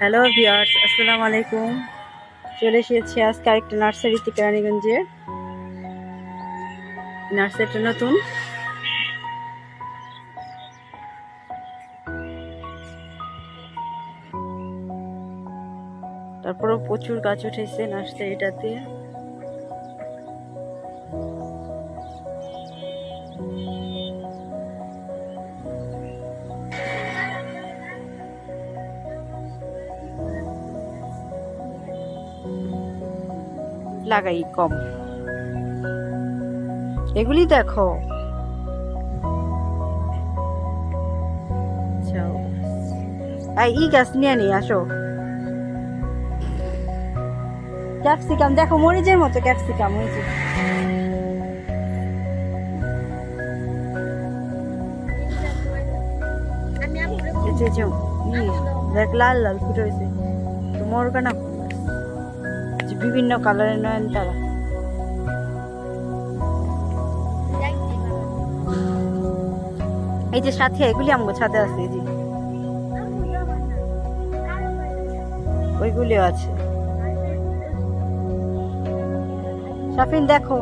Hello viewers, আসসালামু আলাইকুম। চলে এসেছি আজকে আরেকটা নার্সারিতে, কেরানীগঞ্জের নার্সারিটা নতুন। তারপরেও প্রচুর গাছ উঠেছে নার্সারিটাতে। লাগাই কম, এগুলি দেখো। এই গাছ নিয়ে নি আসো। ক্যাপসিকাম দেখো, মরিচের মতো ক্যাপসিকাম হয়েছে। দেখ লাল লাল ফুটে হয়েছে, তোমার না বিভিন্ন কালারের নয়নতারা। এই যে সাথে এগুলি আমগো ছাদে আছে, এই যে ওইগুলিও আছে। শাফিন দেখো,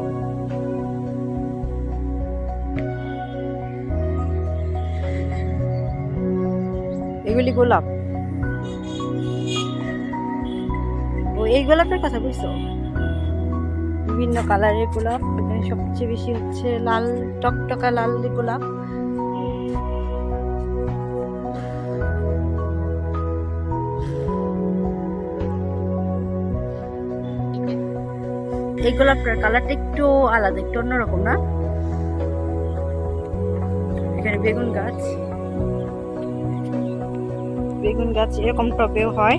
এগুলি গোলাপ। ও এই গোলাপের কথা বলছো? বিভিন্ন কালারের গোলাপ। এখানে সবচেয়ে বেশি হচ্ছে লাল, টকটকা লাল গোলাপ। এই গোলাপটার কালারটা একটু আলাদা, একটু অন্যরকম না? এখানে বেগুন গাছ, বেগুন গাছ এরকম টবেও হয়,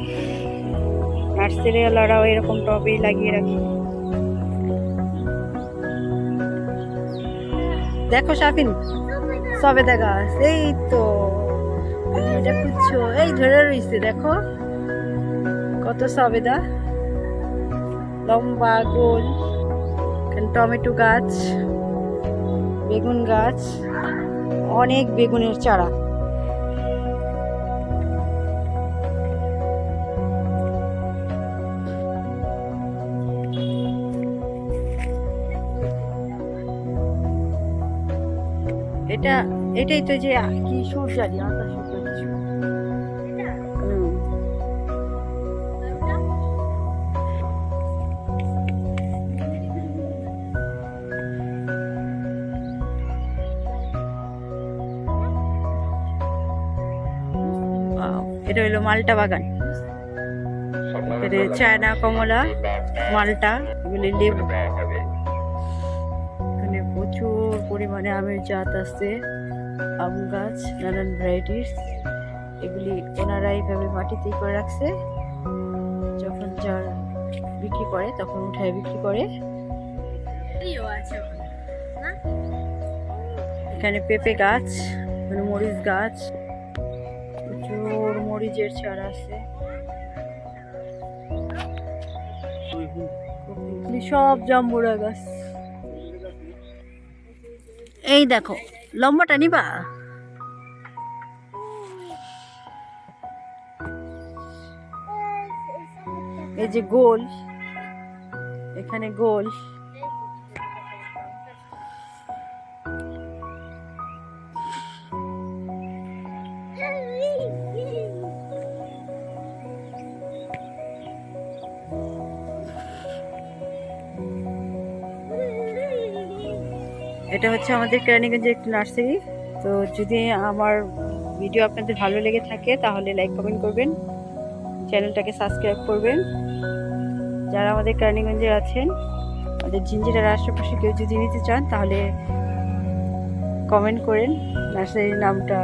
নার্সারিওয়ালারাও এরকম টবেই লাগিয়ে রাখে। দেখো শাফিন, সবেদা গাছ, এই তো এটা খুঁজছো, এই ধরে রয়েছে দেখো কত সবেদা, লম্বা গোল। টমেটো গাছ, বেগুন গাছ, অনেক বেগুনের চারা। এটাই তো যে কি সূর্যালি, আতা সূর্যালি। এটা হইলো মালটা বাগান। এটা চায়না কমলা, মালটা, এগুলি লেবু। এখানে প্রচুর পরিমাণে আমের জাত আছে, আম গাছ নানান ভ্যারাইটিস। এগুলি ওনারা এইভাবে মাটিতেই করে রাখছে, যখন যার বিক্রি করে তখন উঠায় বিক্রি করে। এখানে পেঁপে গাছ, মরিচ গাছ, প্রচুর মরিচের চারা আছে। সব জাম্বুরা গাছ। এই দেখো লম্বাটা নিবা? এই যে গোল, এখানে গোল। এটা হচ্ছে আমাদের কেরানীগঞ্জের একটি নার্সারি। তো যদি আমার ভিডিও আপনাদের ভালো লেগে থাকে তাহলে লাইক কমেন্ট করবেন, চ্যানেলটাকে সাবস্ক্রাইব করবেন। যারা আমাদের কেরানীগঞ্জের আছেন, আমাদের ঝিঞ্জিরার আশেপাশে কেউ যদি নিতে চান তাহলে কমেন্ট করেন, নার্সারির নামটা